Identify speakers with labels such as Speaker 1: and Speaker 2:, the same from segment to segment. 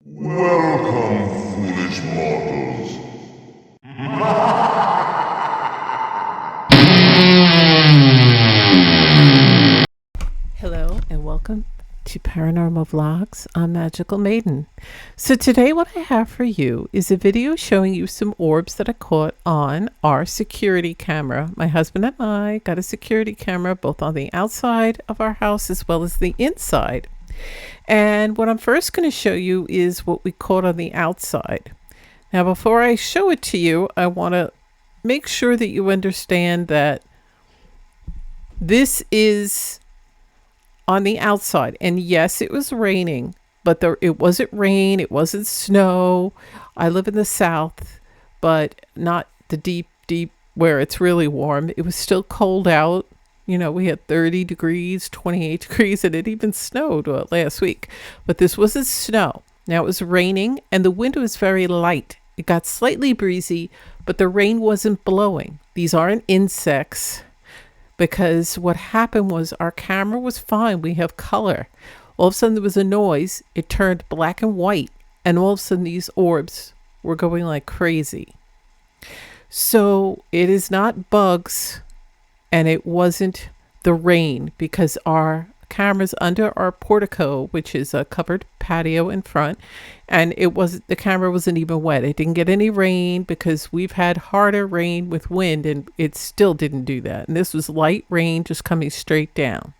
Speaker 1: Welcome, foolish mortals.
Speaker 2: Hello and welcome to Paranormal Vlogs. I'm Magical Maiden. So today what I have for you is a video showing you some orbs that I caught on our security camera. My husband and I got a security camera both on the outside of our house as well as the inside. And what I'm first going to show you is what we caught on the outside. Now before I show it to you, I want to make sure that you understand that this is on the outside. And yes, it was raining, but it wasn't rain, it wasn't snow. I live in the south, but not the deep where it's really warm. It was still cold out. You know, we had 30 degrees, 28 degrees, and it even snowed last week. But this wasn't snow. Now it was raining, and the wind was very light. It got slightly breezy, but the rain wasn't blowing. These aren't insects, because what happened was our camera was fine. We have color. All of a sudden there was a noise. It turned black and white, and all of a sudden these orbs were going like crazy. So it is not bugs, and it wasn't the rain, because our camera's under our portico, which is a covered patio in front, and the camera wasn't even wet. It didn't get any rain, because we've had harder rain with wind and it still didn't do that. And this was light rain just coming straight down.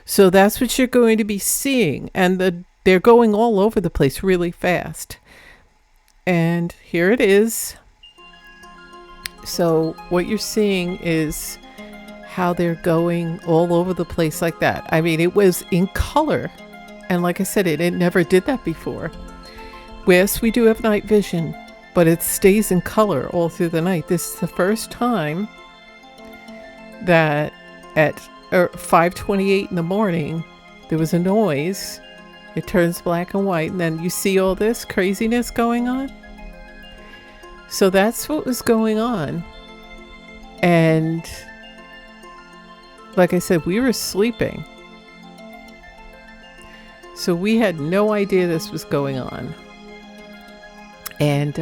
Speaker 2: So that's what you're going to be seeing, and they're going all over the place really fast. And here it is. So what you're seeing is how they're going all over the place like that. I mean, it was in color. And like I said, it never did that before. Yes, we do have night vision, but it stays in color all through the night. This is the first time that at 5:28 in the morning, there was a noise. It turns black and white, and then you see all this craziness going on. So that's what was going on. And like I said, we were sleeping. So we had no idea this was going on. And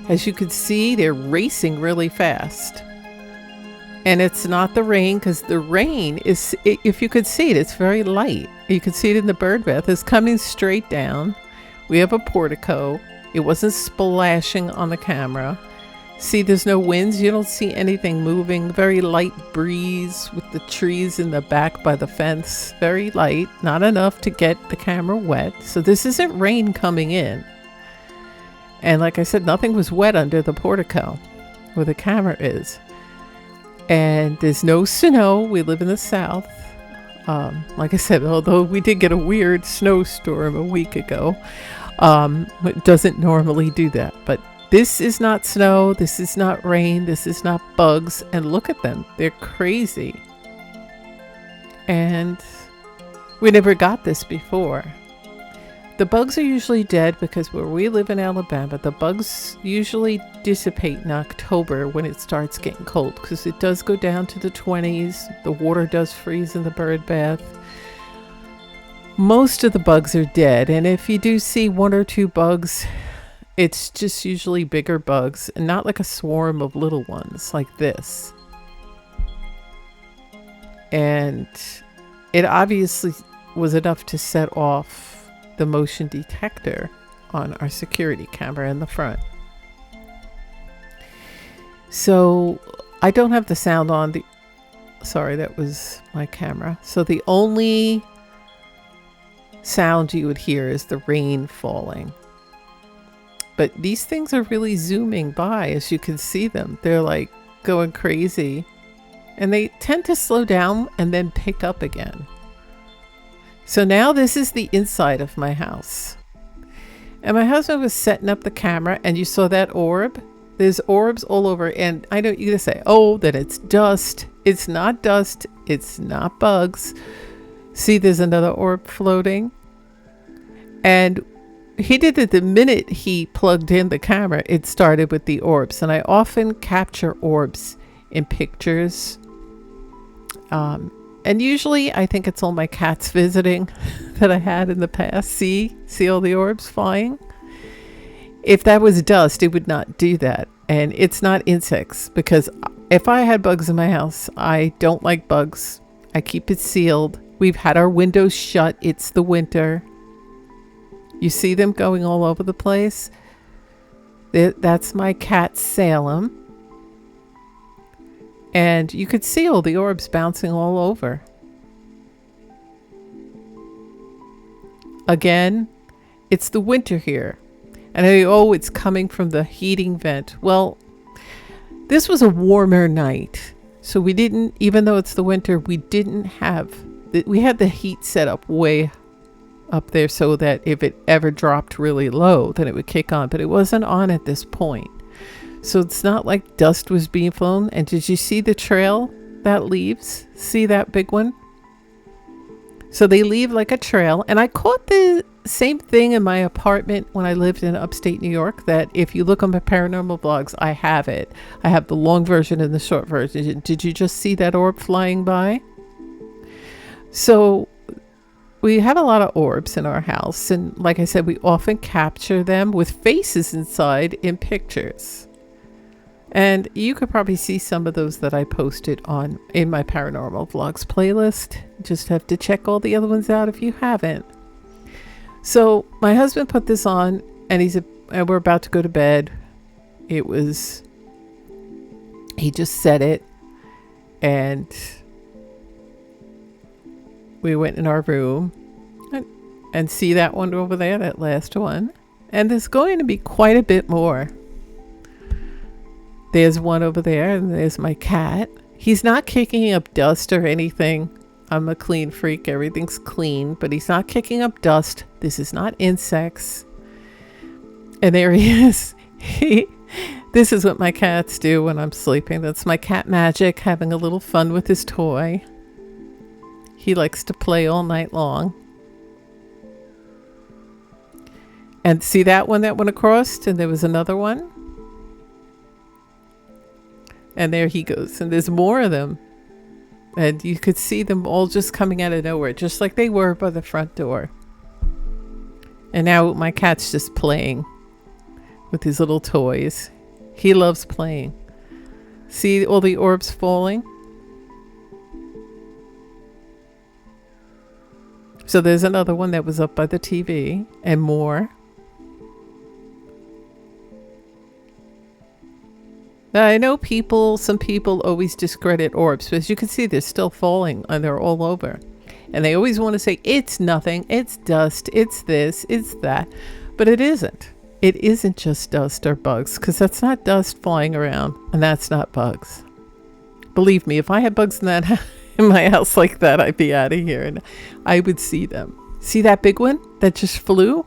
Speaker 2: as you can see, they're racing really fast. And it's not the rain, because the rain is, if you could see it, it's very light. You can see it in the bird bath. It's coming straight down. We have a portico. It wasn't splashing on the camera. See, there's no winds. You don't see anything moving. Very light breeze with the trees in the back by the fence. Very light, not enough to get the camera wet. So this isn't rain coming in. And like I said, nothing was wet under the portico where the camera is. And there's no snow. We live in the south. Like I said, although we did get a weird snowstorm a week ago, it doesn't normally do that. But this is not snow, this is not rain, this is not bugs, and look at them. They're crazy. And we never got this before. The bugs are usually dead, because where we live in Alabama, the bugs usually dissipate in October when it starts getting cold, because it does go down to the 20s. The water does freeze in the bird bath. Most of the bugs are dead, and if you do see one or two bugs, it's just usually bigger bugs, and not like a swarm of little ones like this. And it obviously was enough to set off the motion detector on our security camera in the front. So I don't have the sound on. Sorry, that was my camera. So the only sound you would hear is the rain falling. But these things are really zooming by, as you can see them. They're like going crazy. And they tend to slow down and then pick up again. So now this is the inside of my house. And my husband was setting up the camera, and you saw that orb? There's orbs all over. And I know you're going to say, oh, that it's dust. It's not dust. It's not bugs. See, there's another orb floating. And he did it the minute he plugged in the camera. It started with the orbs, and I often capture orbs in pictures And usually I think it's all my cats visiting that I had in the past. See all the orbs flying? If that was dust, it would not do that. And it's not insects, because if I had bugs in my house, I don't like bugs. I keep it sealed. We've had our windows shut. It's the winter. You see them going all over the place? That's my cat Salem. And you could see all the orbs bouncing all over. Again, it's the winter here. And it's coming from the heating vent. Well, this was a warmer night. So we didn't, even though it's the winter, we had the heat set up way up there so that if it ever dropped really low, then it would kick on. But it wasn't on at this point. So it's not like dust was being flown. And did you see the trail that leaves? See that big one? So they leave like a trail. And I caught the same thing in my apartment when I lived in upstate New York, that if you look on my paranormal vlogs, I have it. I have the long version and the short version. Did you just see that orb flying by? So we have a lot of orbs in our house. And like I said, we often capture them with faces inside in pictures. And you could probably see some of those that I posted in my paranormal vlogs playlist. Just have to check all the other ones out if you haven't. So my husband put this on, and we're about to go to bed. He just set it, and we went in our room and see that one over there, that last one. And there's going to be quite a bit more. There's one over there, and there's my cat. He's not kicking up dust or anything. I'm a clean freak. Everything's clean, but he's not kicking up dust. This is not insects. And there he is. This is what my cats do when I'm sleeping. That's my cat Magic having a little fun with his toy. He likes to play all night long. And see that one that went across? And there was another one. And there he goes. And there's more of them. And you could see them all just coming out of nowhere, just like they were by the front door. And now my cat's just playing with his little toys. He loves playing. See all the orbs falling? So there's another one that was up by the TV, and more. Now, I know some people always discredit orbs, but as you can see, they're still falling and they're all over. And they always want to say, it's nothing, it's dust, it's this, it's that. But it isn't. It isn't just dust or bugs, because that's not dust flying around, and that's not bugs. Believe me, if I had bugs in my house like that, I'd be out of here and I would see them. See that big one that just flew?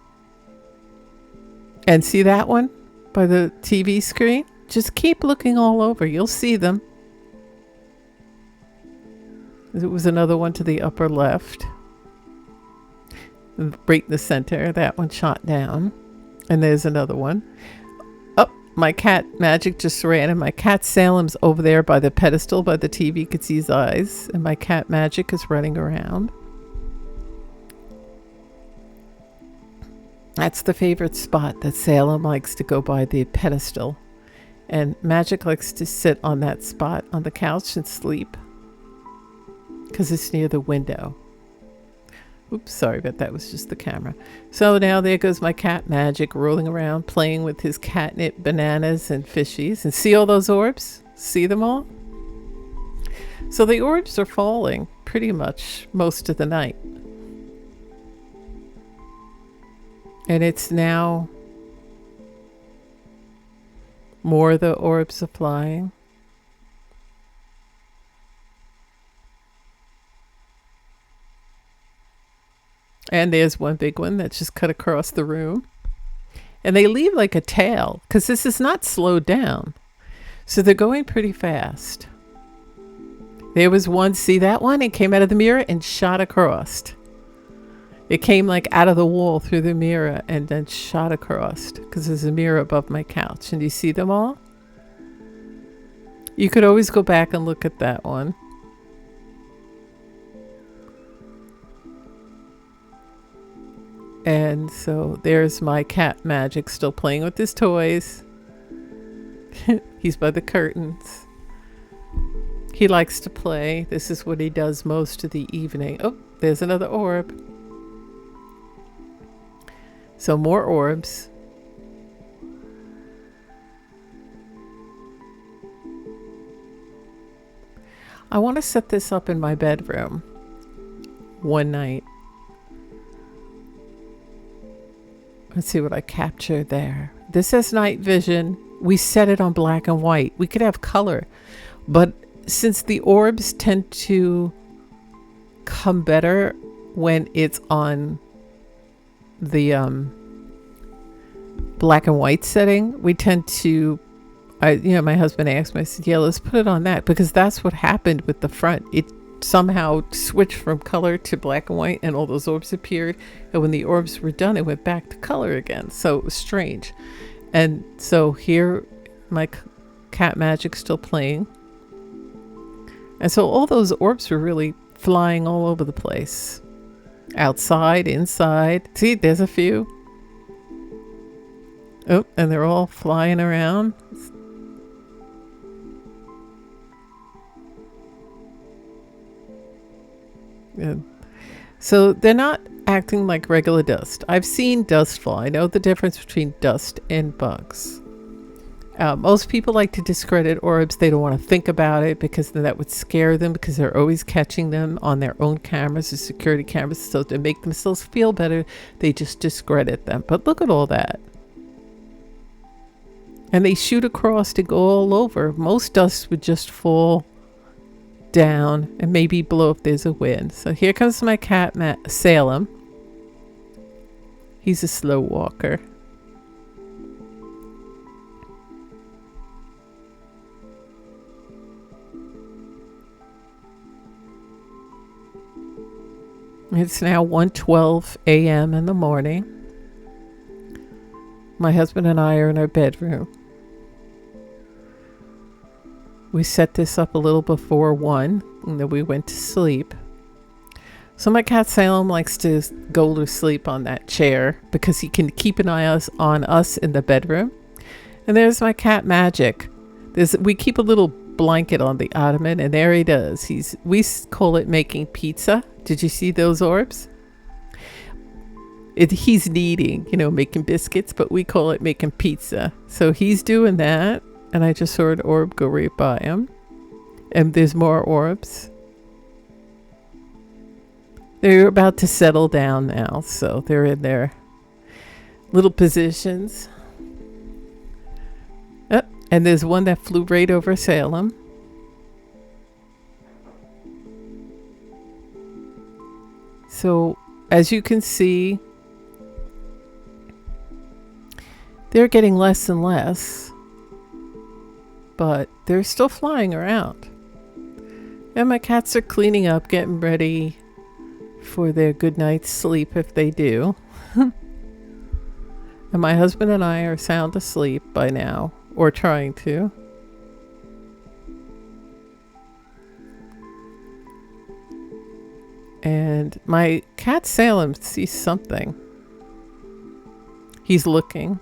Speaker 2: And see that one by the TV screen? Just keep looking all over. You'll see them. There was another one to the upper left. Right in the center. That one shot down. And there's another one. Oh, my cat Magic just ran. And my cat Salem's over there by the pedestal, by the TV. You could see his eyes. And my cat Magic is running around. That's the favorite spot that Salem likes to go by, the pedestal. And Magic likes to sit on that spot on the couch and sleep because it's near the window. Oops, sorry, but that was just the camera. So now there goes my cat Magic rolling around, playing with his catnip bananas and fishies. And see all those orbs? See them all? So the orbs are falling pretty much most of the night. And it's now more of the orbs are flying. And there's one big one that just cut across the room. And they leave like a tail, because this is not slowed down. So they're going pretty fast. There was one, see that one? It came out of the mirror and shot across. It came like out of the wall through the mirror and then shot across, because there's a mirror above my couch. And you see them all? You could always go back and look at that one. And so there's my cat Magic still playing with his toys. He's by the curtains. He likes to play. This is what he does most of the evening. Oh, there's another orb. So more orbs. I want to set this up in my bedroom one night. Let's see what I captured there. This has night vision. We set it on black and white. We could have color, but since the orbs tend to come better when it's on the black and white setting, we tend to, my husband asked me, I said, yeah, let's put it on that, because that's what happened with the front. It somehow switched from color to black and white, and all those orbs appeared, and when the orbs were done, it went back to color again. So it was strange. And so here my cat Magic's still playing, and so all those orbs were really flying all over the place, outside, inside. See, there's a few. Oh, and they're all flying around. Yeah. So they're not acting like regular dust. I've seen dust fly. I know the difference between dust and bugs. Most people like to discredit orbs. They don't want to think about it because then that would scare them, because they're always catching them on their own cameras or security cameras. So to make themselves feel better, they just discredit them. But look at all that. And they shoot across to go all over. Most dust would just fall down and maybe blow if there's a wind. So here comes my cat Salem. He's a slow walker. It's now 1:12 a.m. in the morning. My husband and I are in our bedroom. We set this up a little before 1, and then we went to sleep. So my cat Salem likes to go to sleep on that chair because he can keep an eye on us in the bedroom. And there's my cat Magic. We keep a little blanket on the ottoman, and there he does. We call it making pizza. Did you see those orbs? He's kneading, making biscuits, but we call it making pizza. So he's doing that. And I just saw an orb go right by him. And there's more orbs. They're about to settle down now. So they're in their little positions. And there's one that flew right over Salem. So as you can see, they're getting less and less. But they're still flying around. And my cats are cleaning up, getting ready for their good night's sleep if they do. And my husband and I are sound asleep by now, or trying to. And my cat Salem sees something. He's looking.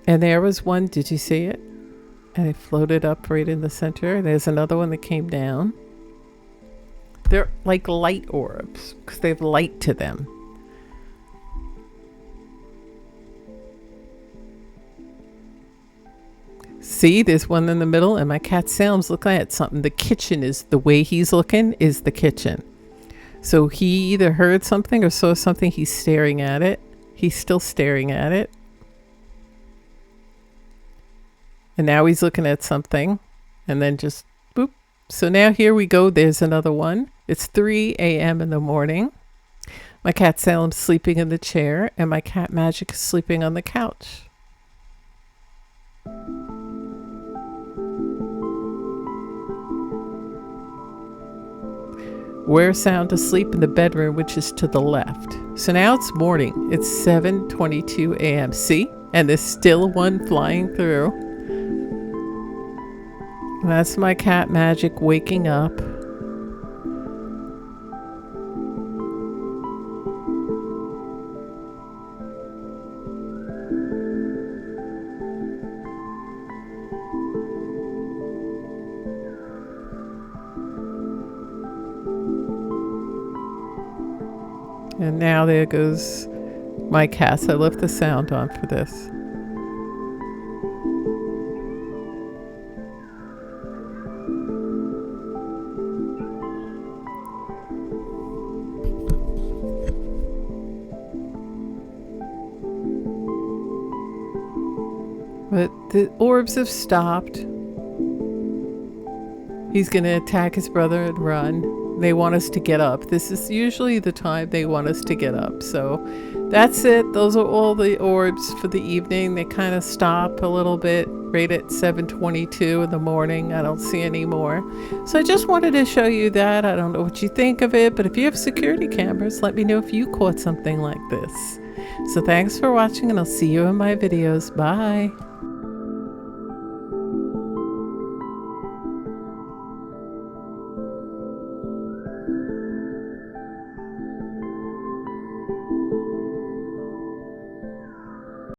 Speaker 2: And there was one, did you see it? And it floated up right in the center. There's another one that came down. They're like light orbs because they have light to them. See, there's one in the middle, and my cat Salem's looking at something. The kitchen is, the way he's looking is the kitchen. So he either heard something or saw something. He's staring at it. He's still staring at it. And now he's looking at something, and then just boop. So now here we go. There's another one. It's 3 a.m. in the morning. My cat Salem's sleeping in the chair, and my cat Magic is sleeping on the couch. We're sound asleep in the bedroom, which is to the left. So now it's morning. It's 7:22 a.m. See? And there's still one flying through. That's my cat Magic waking up. And now there goes my cats. I left the sound on for this. But the orbs have stopped. He's going to attack his brother and run. They want us to get up. This is usually the time they want us to get up. So that's it. Those are all the orbs for the evening. They kind of stop a little bit right at 7:22 in the morning. I don't see any more. So I just wanted to show you that. I don't know what you think of it, but if you have security cameras, let me know if you caught something like this. So thanks for watching, and I'll see you in my videos. Bye.